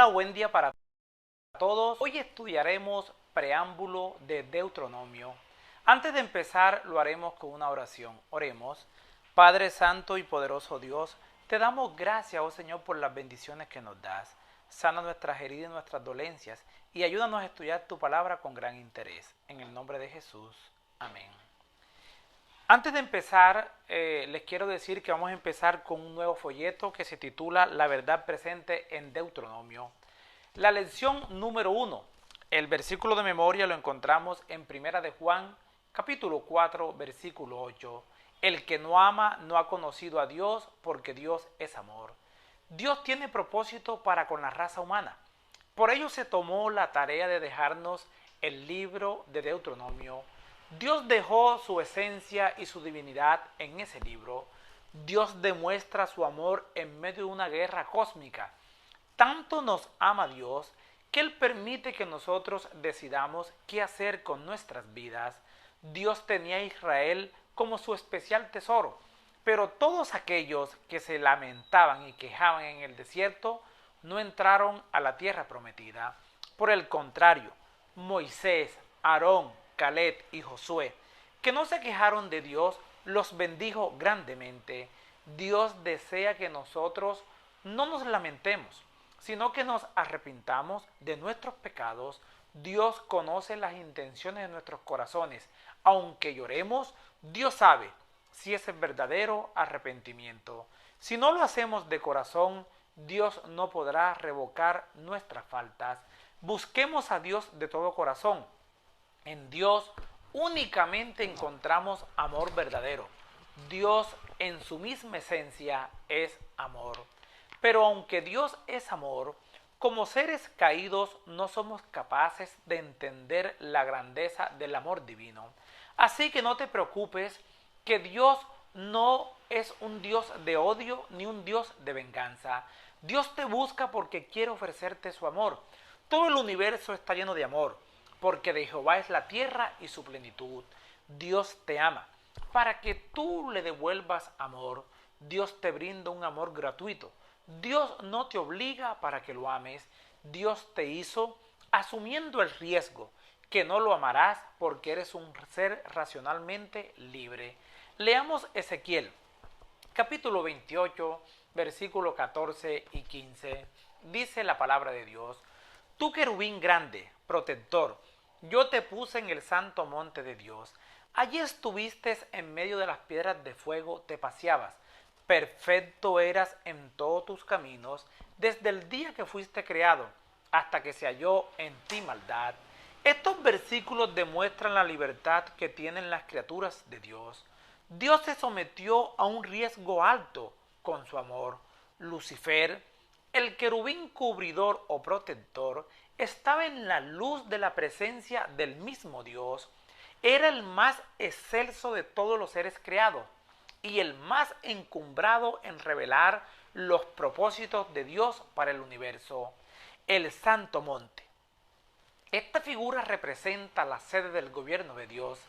Hola, buen día para todos. Hoy estudiaremos preámbulo de Deuteronomio. Antes de empezar, lo haremos con una oración. Oremos. Padre Santo y poderoso Dios, te damos gracias, oh Señor, por las bendiciones que nos das. Sana nuestras heridas y nuestras dolencias y ayúdanos a estudiar tu palabra con gran interés. En el nombre de Jesús. Amén. Antes de empezar, les quiero decir que vamos a empezar con un nuevo folleto que se titula La verdad presente en Deuteronomio. La lección número 1, el versículo de memoria lo encontramos en Primera de Juan, capítulo 4, versículo 8. El que no ama no ha conocido a Dios, porque Dios es amor. Dios tiene propósito para con la raza humana. Por ello se tomó la tarea de dejarnos el libro de Deuteronomio. Dios dejó su esencia y su divinidad en ese libro. Dios demuestra su amor en medio de una guerra cósmica. Tanto nos ama Dios que Él permite que nosotros decidamos qué hacer con nuestras vidas. Dios tenía a Israel como su especial tesoro, pero todos aquellos que se lamentaban y quejaban en el desierto no entraron a la tierra prometida. Por el contrario, Moisés, Aarón, Caleb y Josué, que no se quejaron de Dios, los bendijo grandemente. Dios desea que nosotros no nos lamentemos, sino que nos arrepintamos de nuestros pecados. Dios conoce las intenciones de nuestros corazones. Aunque lloremos, Dios sabe si es el verdadero arrepentimiento. Si no lo hacemos de corazón, Dios no podrá revocar nuestras faltas. Busquemos a Dios de todo corazón. En Dios únicamente encontramos amor verdadero. Dios en su misma esencia es amor. Pero aunque Dios es amor, como seres caídos no somos capaces de entender la grandeza del amor divino. Así que no te preocupes, que Dios no es un Dios de odio ni un Dios de venganza. Dios te busca porque quiere ofrecerte su amor. Todo el universo está lleno de amor, porque de Jehová es la tierra y su plenitud. Dios te ama. Para que tú le devuelvas amor, Dios te brinda un amor gratuito. Dios no te obliga para que lo ames. Dios te hizo asumiendo el riesgo que no lo amarás porque eres un ser racionalmente libre. Leamos Ezequiel, capítulo 28, versículos 14 y 15. Dice la palabra de Dios: Tú, querubín grande, protector, yo te puse en el santo monte de Dios. Allí estuviste en medio de las piedras de fuego, te paseabas. Perfecto eras en todos tus caminos, desde el día que fuiste creado, hasta que se halló en ti maldad. Estos versículos demuestran la libertad que tienen las criaturas de Dios. Dios se sometió a un riesgo alto con su amor. Lucifer, el querubín cubridor o protector, estaba en la luz de la presencia del mismo Dios. Era el más excelso de todos los seres creados y el más encumbrado en revelar los propósitos de Dios para el universo. El Santo Monte. Esta figura representa la sede del gobierno de Dios,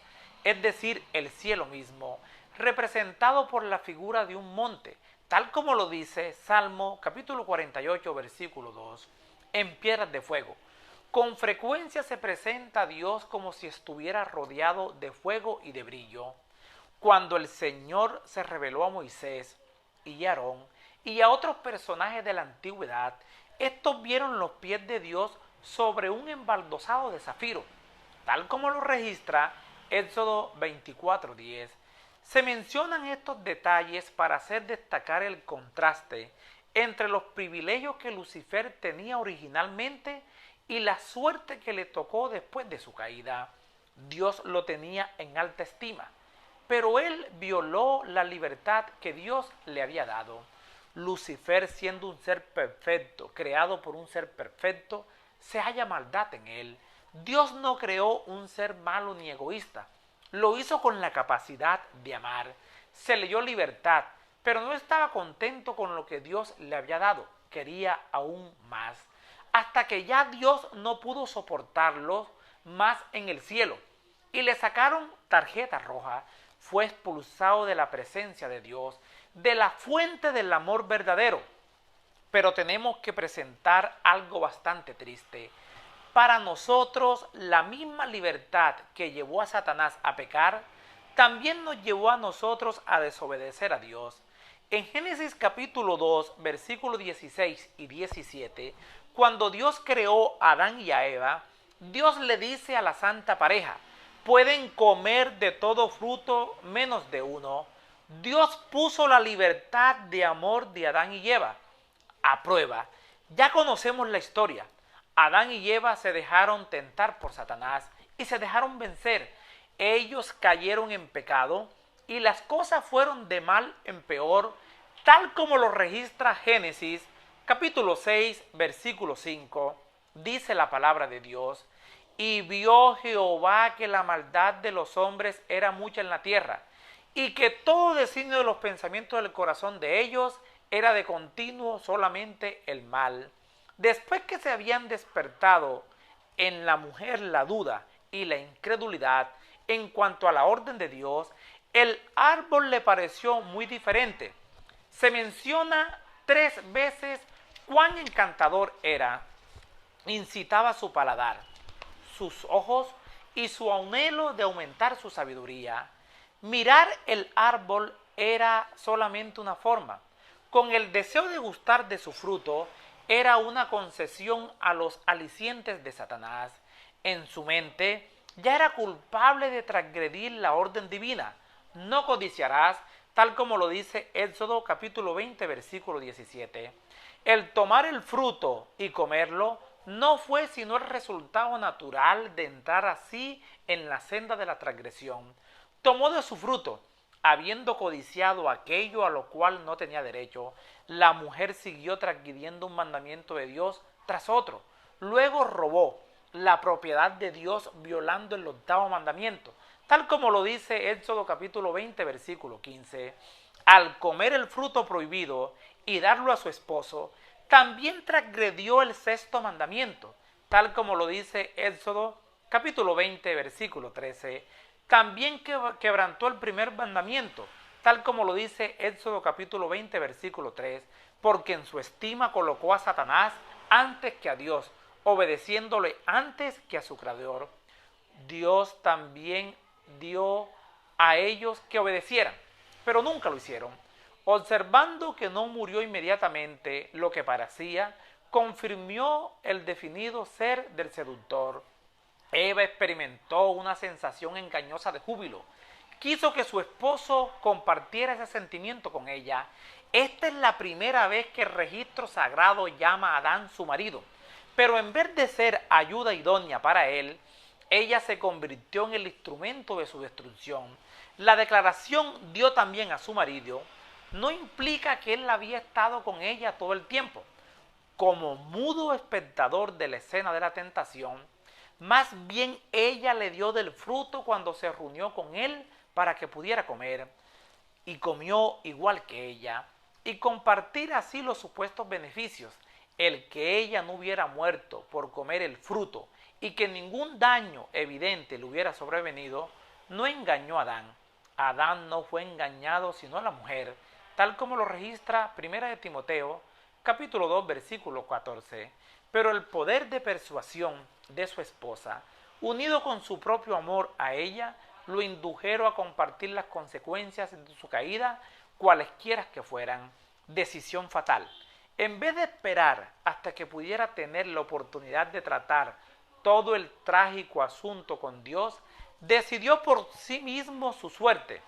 es decir, el cielo mismo, representado por la figura de un monte, tal como lo dice Salmo capítulo 48, versículo 2, en piedras de fuego. Con frecuencia se presenta a Dios como si estuviera rodeado de fuego y de brillo. Cuando el Señor se reveló a Moisés y a Aarón y a otros personajes de la antigüedad, estos vieron los pies de Dios sobre un embaldosado de zafiro, tal como lo registra Éxodo 24:10. Se mencionan estos detalles para hacer destacar el contraste entre los privilegios que Lucifer tenía originalmente y la suerte que le tocó después de su caída. Dios lo tenía en alta estima, pero él violó la libertad que Dios le había dado. Lucifer, siendo un ser perfecto, creado por un ser perfecto, se halla maldad en él. Dios no creó un ser malo ni egoísta. Lo hizo con la capacidad de amar. Se le dio libertad, pero no estaba contento con lo que Dios le había dado. Quería aún más. Hasta que ya Dios no pudo soportarlo más en el cielo y le sacaron tarjeta roja. Fue expulsado de la presencia de Dios, de la fuente del amor verdadero. pero tenemos que presentar algo bastante triste. Para nosotros, la misma libertad que llevó a Satanás a pecar, también nos llevó a nosotros a desobedecer a Dios. En Génesis capítulo 2, versículos 16 y 17, cuando Dios creó a Adán y a Eva, Dios le dice a la santa pareja: pueden comer de todo fruto menos de uno. Dios puso la libertad de amor de Adán y Eva a prueba. Ya conocemos la historia. Adán y Eva se dejaron tentar por Satanás y se dejaron vencer. Ellos cayeron en pecado y las cosas fueron de mal en peor, tal como lo registra Génesis capítulo 6, versículo 5. Dice la palabra de Dios: y vio Jehová que la maldad de los hombres era mucha en la tierra, y que todo designio de los pensamientos del corazón de ellos era de continuo solamente el mal. Después que se habían despertado en la mujer la duda y la incredulidad en cuanto a la orden de Dios, el árbol le pareció muy diferente. Se menciona 3 veces cuán encantador era. Incitaba su paladar, sus ojos y su anhelo de aumentar su sabiduría. Mirar el árbol era solamente una forma. Con el deseo de gustar de su fruto, era una concesión a los alicientes de Satanás. En su mente ya era culpable de transgredir la orden divina. No codiciarás, tal como lo dice Éxodo capítulo 20, versículo 17. El tomar el fruto y comerlo no fue sino el resultado natural de entrar así en la senda de la transgresión. Tomó de su fruto, habiendo codiciado aquello a lo cual no tenía derecho. La mujer siguió transgrediendo un mandamiento de Dios tras otro. Luego robó la propiedad de Dios violando el 8º mandamiento, tal como lo dice Éxodo capítulo 20, versículo 15. Al comer el fruto prohibido y darlo a su esposo, también transgredió el 6º mandamiento, tal como lo dice Éxodo capítulo 20, versículo 13. También quebrantó el primer mandamiento, tal como lo dice Éxodo capítulo 20, versículo 3, porque en su estima colocó a Satanás antes que a Dios, obedeciéndole antes que a su creador. Dios también dio a ellos que obedecieran, pero nunca lo hicieron. Observando que no murió inmediatamente lo que parecía, confirmó el definido ser del seductor. Eva experimentó una sensación engañosa de júbilo. Quiso que su esposo compartiera ese sentimiento con ella. Esta es la primera vez que el registro sagrado llama a Adán su marido. Pero en vez de ser ayuda idónea para él, ella se convirtió en el instrumento de su destrucción. La declaración dio también a su marido no implica que él había estado con ella todo el tiempo. Como mudo espectador de la escena de la tentación, más bien ella le dio del fruto cuando se reunió con él para que pudiera comer, y comió igual que ella, y compartir así los supuestos beneficios. El que ella no hubiera muerto por comer el fruto y que ningún daño evidente le hubiera sobrevenido, no engañó a Adán. Adán no fue engañado sino a la mujer, tal como lo registra 1 de Timoteo, capítulo 2, versículo 14. Pero el poder de persuasión de su esposa, unido con su propio amor a ella, lo indujeron a compartir las consecuencias de su caída, cualesquiera que fueran. Decisión fatal. En vez de esperar hasta que pudiera tener la oportunidad de tratar todo el trágico asunto con Dios, decidió por sí mismo su suerte.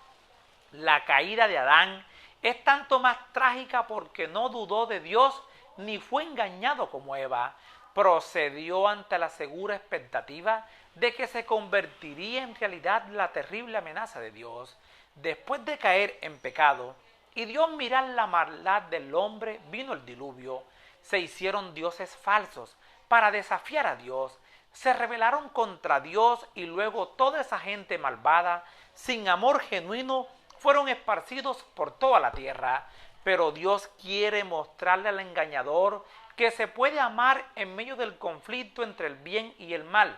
La caída de Adán es tanto más trágica porque no dudó de Dios ni fue engañado como Eva. Procedió ante la segura expectativa de que se convertiría en realidad la terrible amenaza de Dios. Después de caer en pecado y Dios mirar la maldad del hombre, vino el diluvio. Se hicieron dioses falsos para desafiar a Dios. Se rebelaron contra Dios y luego toda esa gente malvada, sin amor genuino, fueron esparcidos por toda la tierra. Pero Dios quiere mostrarle al engañador que se puede amar en medio del conflicto entre el bien y el mal.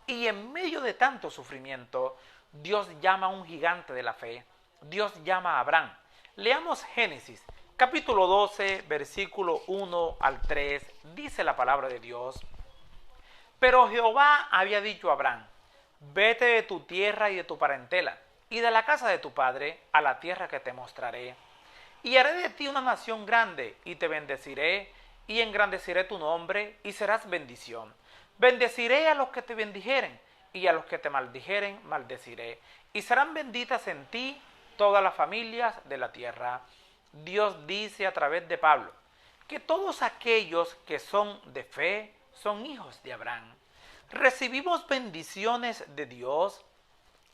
Y en medio de tanto sufrimiento, Dios llama a un gigante de la fe. Dios llama a Abraham. Leamos Génesis, capítulo 12, versículo 1 al 3, dice la palabra de Dios: Pero Jehová había dicho a Abraham: Vete de tu tierra y de tu parentela, y de la casa de tu padre, a la tierra que te mostraré. Y haré de ti una nación grande, y te bendeciré, y engrandeceré tu nombre, y serás bendición. Bendeciré a los que te bendijeren, y a los que te maldijeren, maldeciré. Y serán benditas en ti todas las familias de la tierra. Dios dice a través de Pablo que todos aquellos que son de fe son hijos de Abraham. Recibimos bendiciones de Dios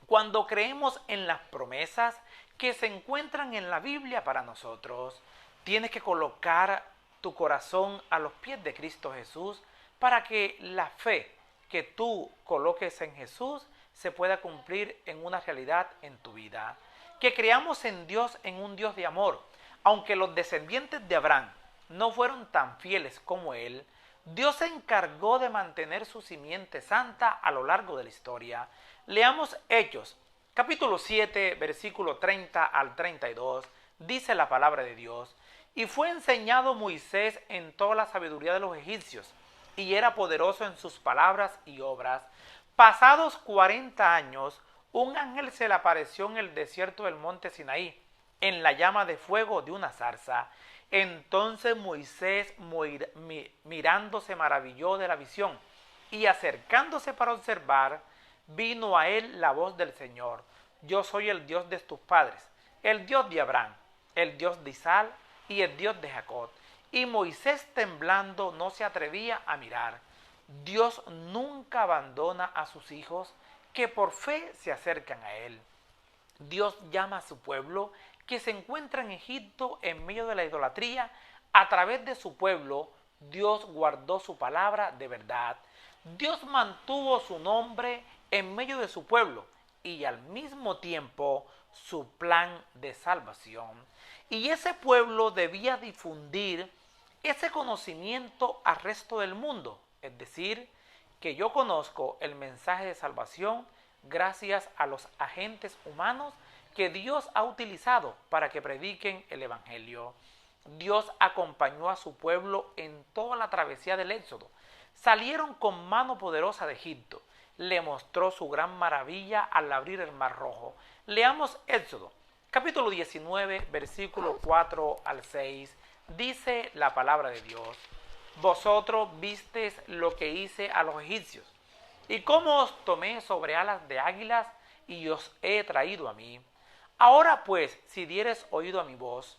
cuando creemos en las promesas que se encuentran en la Biblia para nosotros. Tienes que colocar tu corazón a los pies de Cristo Jesús para que la fe que tú coloques en Jesús se pueda cumplir en una realidad en tu vida. Que creamos en Dios, en un Dios de amor. Aunque los descendientes de Abraham no fueron tan fieles como él, Dios se encargó de mantener su simiente santa a lo largo de la historia. Leamos Hechos, capítulo 7, versículo 30 al 32, dice la palabra de Dios: Y fue enseñado Moisés en toda la sabiduría de los egipcios, y era poderoso en sus palabras y obras. Pasados 40 años, un ángel se le apareció en el desierto del monte Sinaí, en la llama de fuego de una zarza. Entonces Moisés, mirando, se maravilló de la visión, y acercándose para observar, vino a él la voz del Señor: Yo soy el Dios de tus padres, el Dios de Abraham, el Dios de Isaac y el Dios de Jacob. Y Moisés, temblando, no se atrevía a mirar. Dios nunca abandona a sus hijos que por fe se acercan a él. Dios llama a su pueblo que se encuentra en Egipto en medio de la idolatría. A través de su pueblo, Dios guardó su palabra de verdad. Dios mantuvo su nombre en medio de su pueblo y al mismo tiempo su plan de salvación. Y ese pueblo debía difundir ese conocimiento al resto del mundo. Es decir, que yo conozco el mensaje de salvación gracias a los agentes humanos que Dios ha utilizado para que prediquen el Evangelio. Dios acompañó a su pueblo en toda la travesía del Éxodo. Salieron con mano poderosa de Egipto. Le mostró su gran maravilla al abrir el Mar Rojo. Leamos Éxodo, capítulo 19, versículo 4 al 6. Dice la palabra de Dios: Vosotros visteis lo que hice a los egipcios, y cómo os tomé sobre alas de águilas, y os he traído a mí. Ahora pues, si diereis oído a mi voz,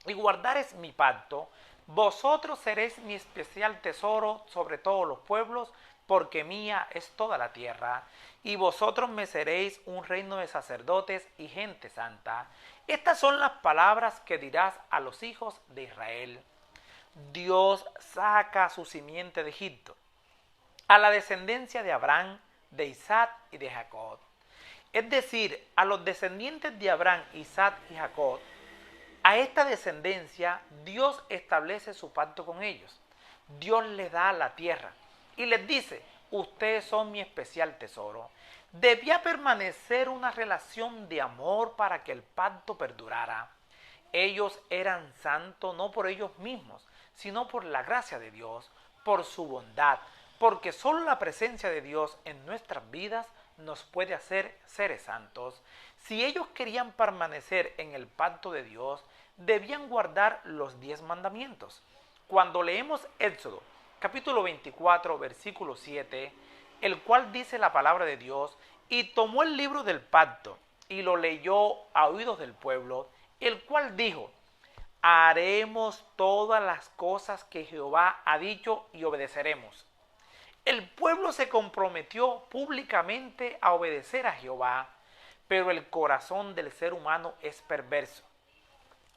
y guardareis mi pacto, vosotros seréis mi especial tesoro sobre todos los pueblos, porque mía es toda la tierra, y vosotros me seréis un reino de sacerdotes y gente santa. Estas son las palabras que dirás a los hijos de Israel. Dios saca a su simiente de Egipto, a la descendencia de Abraham, de Isaac y de Jacob. Es decir, a los descendientes de Abraham, Isaac y Jacob. A esta descendencia Dios establece su pacto con ellos. Dios les da la tierra y les dice: ustedes son mi especial tesoro. Debía permanecer una relación de amor para que el pacto perdurara. Ellos eran santos no por ellos mismos, sino por la gracia de Dios, por su bondad, porque solo la presencia de Dios en nuestras vidas nos puede hacer seres santos. Si ellos querían permanecer en el pacto de Dios, debían guardar los 10 mandamientos. Cuando leemos Éxodo, capítulo 24, versículo 7, el cual dice la palabra de Dios: y tomó el libro del pacto, y lo leyó a oídos del pueblo, el cual dijo: haremos todas las cosas que Jehová ha dicho y obedeceremos. El pueblo se comprometió públicamente a obedecer a Jehová, pero el corazón del ser humano es perverso.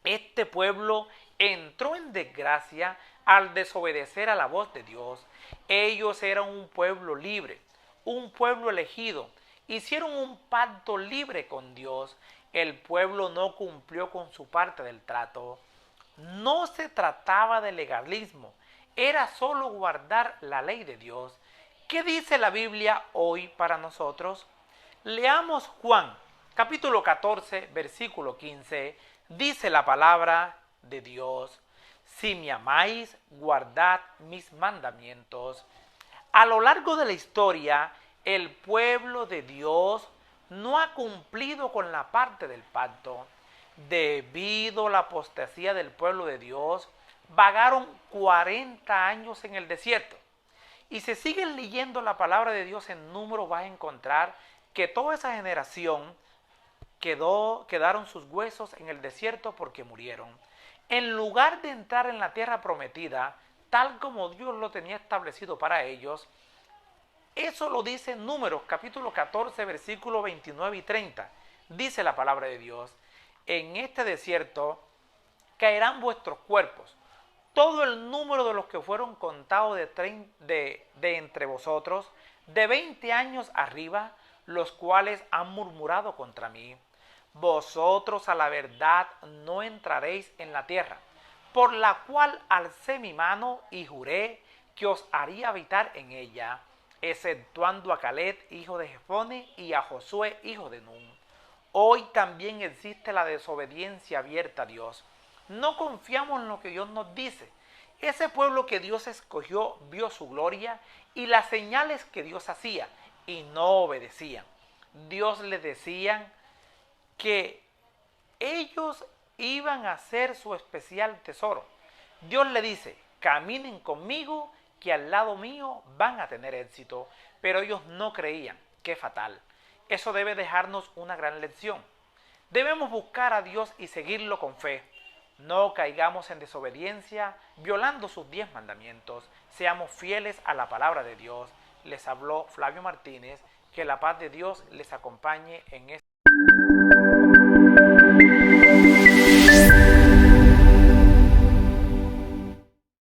Este pueblo entró en desgracia al desobedecer a la voz de Dios. Ellos eran un pueblo libre, un pueblo elegido. Hicieron un pacto libre con Dios. El pueblo no cumplió con su parte del trato. No se trataba de legalismo, era solo guardar la ley de Dios. ¿Qué dice la Biblia hoy para nosotros? Leamos Juan, capítulo 14, versículo 15. Dice la palabra de Dios. Si me amáis, guardad mis mandamientos. A lo largo de la historia, el pueblo de Dios no ha cumplido con la parte del pacto. Debido a la apostasía del pueblo de Dios, vagaron 40 años en el desierto. Y si sigues leyendo la palabra de Dios en Números, vas a encontrar que toda esa generación quedaron sus huesos en el desierto porque murieron. En lugar de entrar en la tierra prometida, tal como Dios lo tenía establecido para ellos, eso lo dice en Números capítulo 14, versículos 29 y 30. Dice la palabra de Dios: en este desierto caerán vuestros cuerpos, todo el número de los que fueron contados de entre vosotros, de 20 años arriba, los cuales han murmurado contra mí. Vosotros a la verdad no entraréis en la tierra, por la cual alcé mi mano y juré que os haría habitar en ella, exceptuando a Caleb, hijo de Jefone, y a Josué, hijo de Nun. Hoy también existe la desobediencia abierta a Dios. No confiamos en lo que Dios nos dice. Ese pueblo que Dios escogió vio su gloria y las señales que Dios hacía y no obedecían. Dios les decía que ellos iban a ser su especial tesoro. Dios le dice: caminen conmigo, que al lado mío van a tener éxito. Pero ellos no creían. Qué fatal. Eso debe dejarnos una gran lección. Debemos buscar a Dios y seguirlo con fe. No caigamos en desobediencia, violando sus 10 mandamientos. Seamos fieles a la palabra de Dios. Les habló Flavio Martínez. Que la paz de Dios les acompañe en este